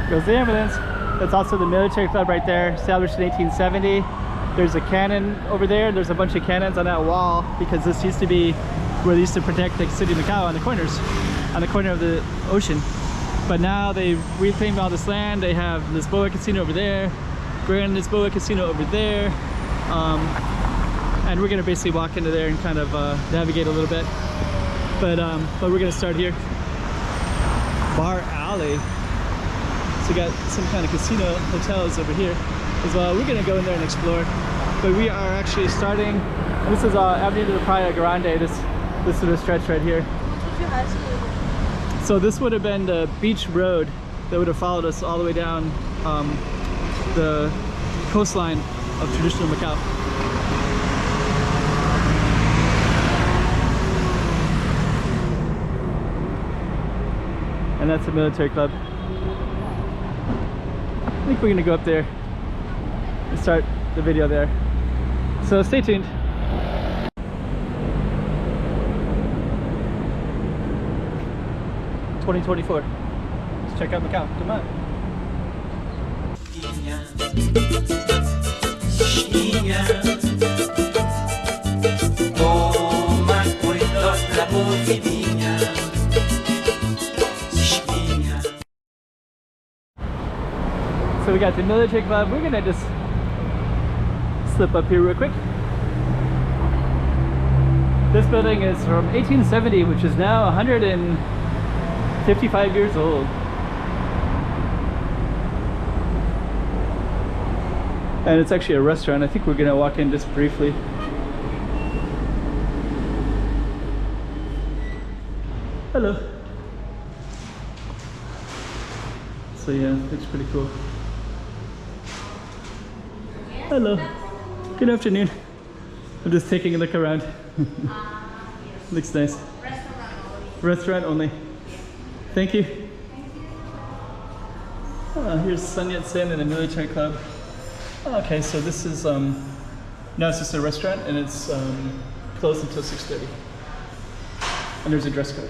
Goes the ambulance. That's also the military club right there, established in 1870. There's a cannon over there. There's a bunch of cannons on that wall because this used to be where they used to protect the city of Macau on the corners, on the corner of the ocean. But now they reclaimed all this land. They have Lisboa Casino over there, Grand Lisboa Casino over there. And we're gonna basically walk into there and kind of navigate a little bit. But we're gonna start here. Bar Alley. So we got some kind of casino hotels over here as well. We're gonna go in there and explore. But we are actually starting, this is Avenue de Praia Grande, this sort of stretch right here. So this would have been the beach road that would have followed us all the way down the coastline of traditional Macau. And that's the military club. I think we're gonna go up there and start the video there. So stay tuned. $2024. Let's check out Macau. Come on. So we got the military club. We're gonna just slip up here real quick. This building is from 1870, which is now 155 years old. And it's actually a restaurant. I think we're gonna walk in just briefly. Hello. So yeah, looks pretty cool. Hello. Good afternoon. I'm just taking a look around. Looks nice. Restaurant only. Thank you. Here's Sun Yat-sen and the military club. Okay, so this is now it's just a restaurant and it's closed until 6:30. And there's a dress code.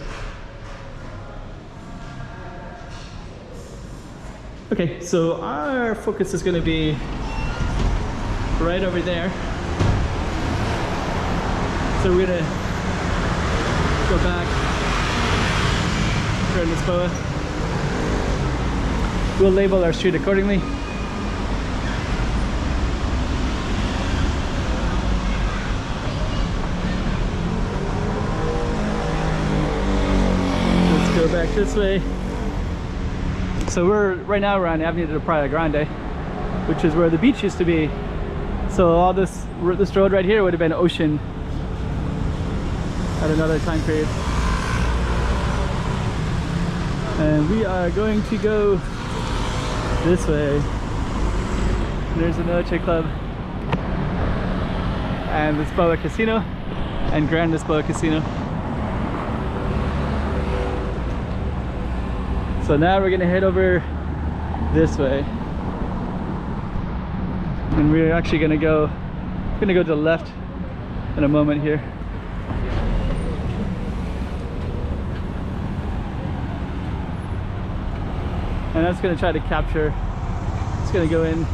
Okay, so our focus is going to be right over there. So we're gonna go back to Lisboa. We'll label our street accordingly. Let's go back this way. So right now we're on Avenue de Praia Grande, which is where the beach used to be. So all this road right here would have been ocean at another time period. And we are going to go this way. There's the military club and Lisboa Casino and Grand Lisboa Casino. So now we're gonna head over this way. And we're actually gonna go to the left in a moment here. And that's gonna try to capture, it's gonna go in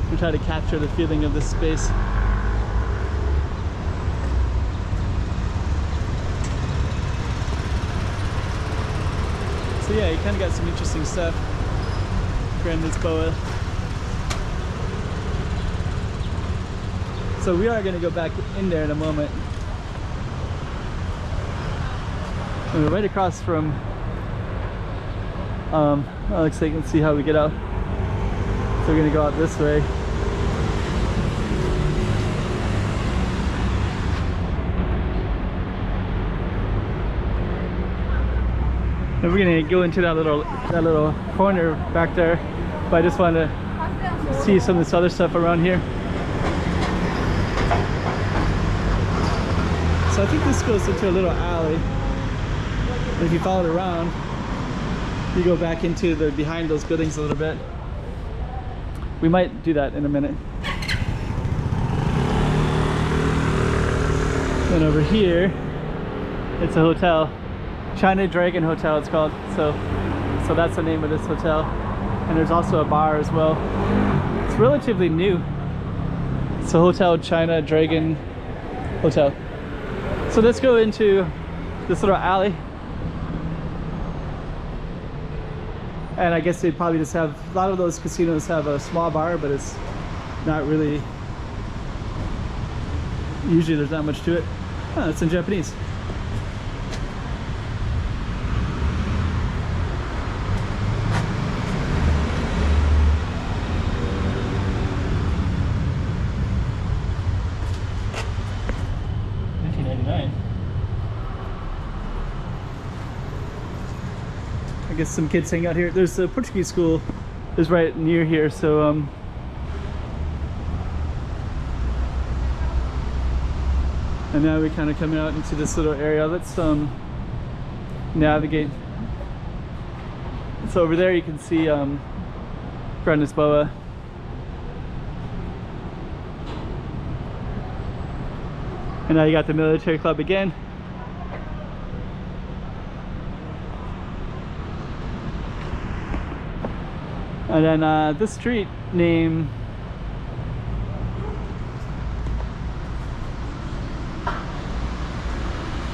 and try to capture the feeling of this space. So yeah, you kind of got some interesting stuff. Grand Lisboa. So we are going to go back in there in a moment. And we're right across from looks like, let's see how we get out. So we're going to go out this way. And we're going to go into that little corner back there. But I just want to see some of this other stuff around here. So I think this goes into a little alley. And if you follow it around, you go back into the behind those buildings a little bit. We might do that in a minute. And over here, it's a hotel. China Dragon Hotel it's called. So that's the name of this hotel. and there's also a bar as well. It's relatively new. It's a Hotel China Dragon Hotel. So let's go into this little alley. And I guess they probably just have, a lot of those casinos have a small bar, but it's not really, usually there's not much to it. Oh, it's in Japanese. I guess some kids hang out here. There's a Portuguese school is right near here, so and now we're kind of coming out into this little area. Let's navigate. So over there you can see Grand Lisboa. And now you got the military club again. And then this street name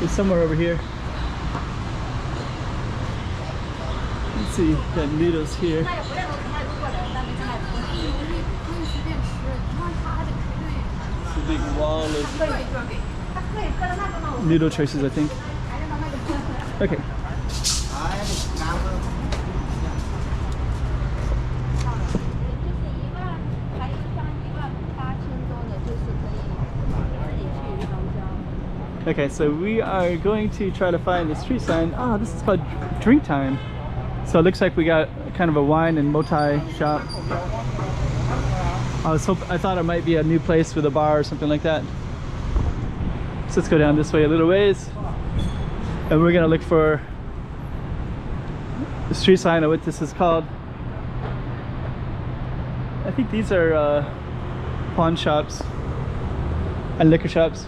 is somewhere over here. Let's see, got noodles here. It's a big wall of noodle choices, I think. Okay. Okay, so we are going to try to find the street sign. Oh, this is called Drink Time. So it looks like we got kind of a wine and motai shop. I thought it might be a new place with a bar or something like that. So let's go down this way a little ways. And we're gonna look for the street sign of what this is called. I think these are pawn shops and liquor shops.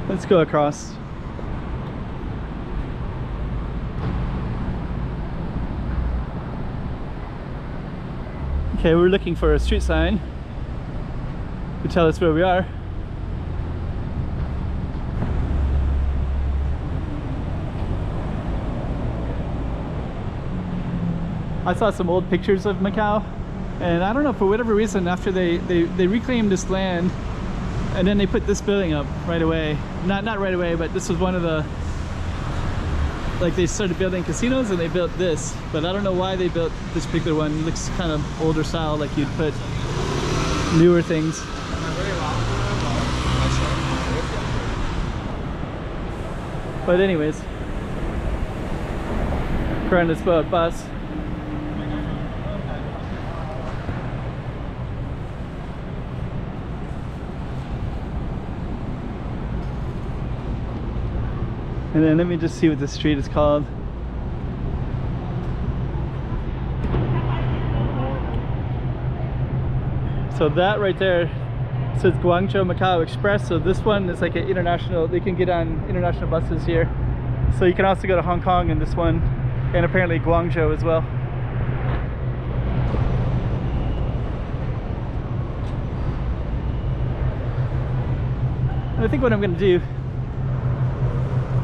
Let's go across. Okay, we're looking for a street sign to tell us where we are. I saw some old pictures of Macau, and I don't know, for whatever reason, after they reclaimed this land, and then they put this building up right away. Not right away, but this was one of the, like, they started building casinos and they built this, but I don't know why they built this particular one. It looks kind of older style, like you'd put newer things. But anyways, Grand Lisboa bus. And then let me just see what this street is called. So that right there says Guangzhou Macau Express. So this one is like an international, they can get on international buses here. So you can also go to Hong Kong in this one, and apparently Guangzhou as well. And I think what I'm gonna do,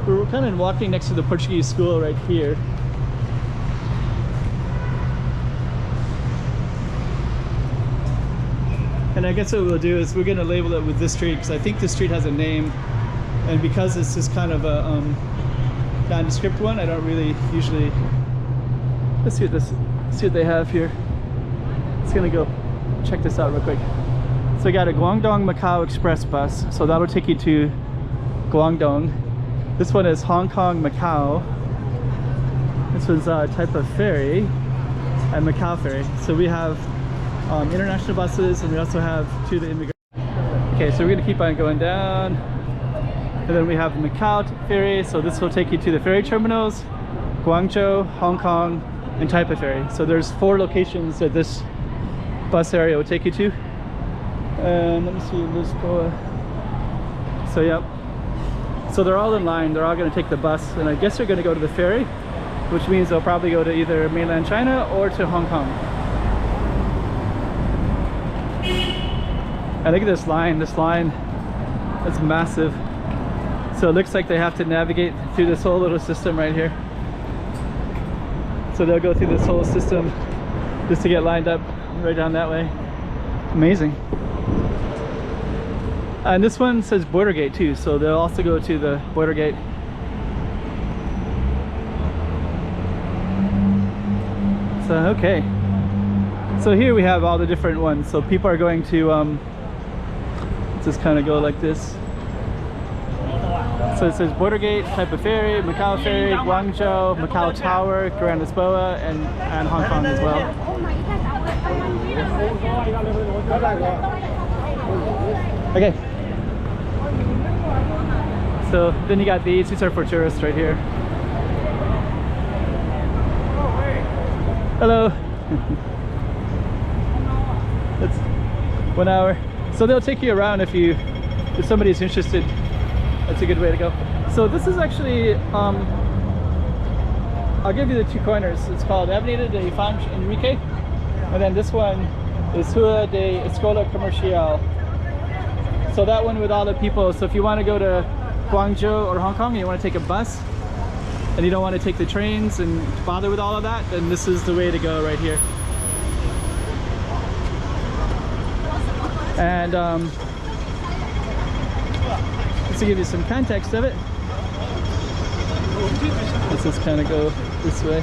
we're kind of walking next to the Portuguese school right here. And I guess what we'll do is we're going to label it with this street, because I think this street has a name, and because this is kind of a nondescript one, I don't really usually. Let's see what they have here. It's gonna go check this out real quick. So we got a Guangdong Macau Express bus, so that'll take you to Guangdong. This one is Hong Kong Macau. This one's a type of ferry, and Macau ferry. So we have international buses, and we also have to the immigrant. Okay, so we're gonna keep on going down, and then we have the Macau ferry. So this will take you to the ferry terminals, Guangzhou, Hong Kong, and Taipei ferry. So there's 4 locations that this bus area will take you to. And let me see, Lisboa. So yep. So they're all in line. They're all going to take the bus, and I guess they're going to go to the ferry. which means they'll probably go to either mainland China or to Hong Kong. And look at this line, that's massive. So it looks like they have to navigate through this whole little system right here. So they'll go through this whole system just to get lined up right down that way. Amazing. And this one says border gate too, so they'll also go to the border gate. So okay, so here we have all the different ones. So people are going to just kind of go like this. So it says border gate, type of ferry, Macau ferry, Guangzhou, Macau Tower, Grand Lisboa, and Hong Kong as well. Okay. So then you got these are for tourists right here. Hello. That's 1 hour. So they'll take you around if somebody's interested. That's a good way to go. So this is actually, I'll give you the 2 corners. It's called Avenida de Infante Enrique, and then this one is Rua de Escola Comercial. So that one with all the people. So if you want to go to Guangzhou or Hong Kong and you want to take a bus, and you don't want to take the trains and bother with all of that, then this is the way to go right here. And to give you some context of it, let's just kind of go this way.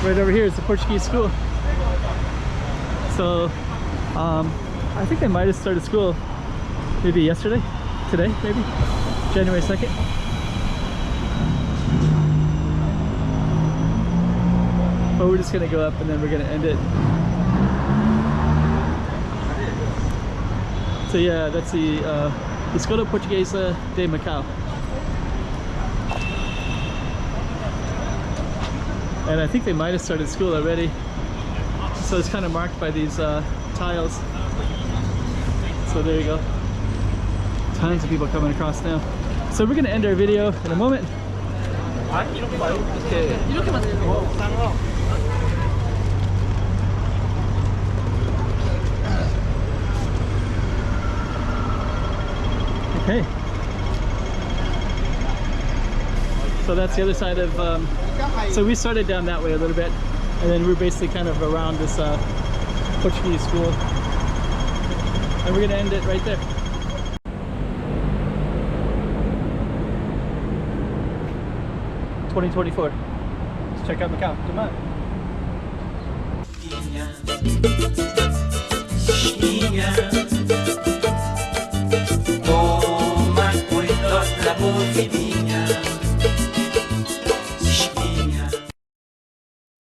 Right over here is the Portuguese school. So I think they might have started school maybe yesterday, today maybe, January 2nd. But we're just gonna go up and then we're gonna end it. So yeah, that's the Escola Portuguesa de Macau. And I think they might have started school already. So it's kind of marked by these tiles. So there you go. Tons of people coming across now. So we're gonna end our video in a moment. Okay. So that's the other side of, so we started down that way a little bit, and then we're basically kind of around this Portuguese school. And we're gonna end it right there. $2024. Let's check out Macau. Come on. Toma cuidado la movidinha.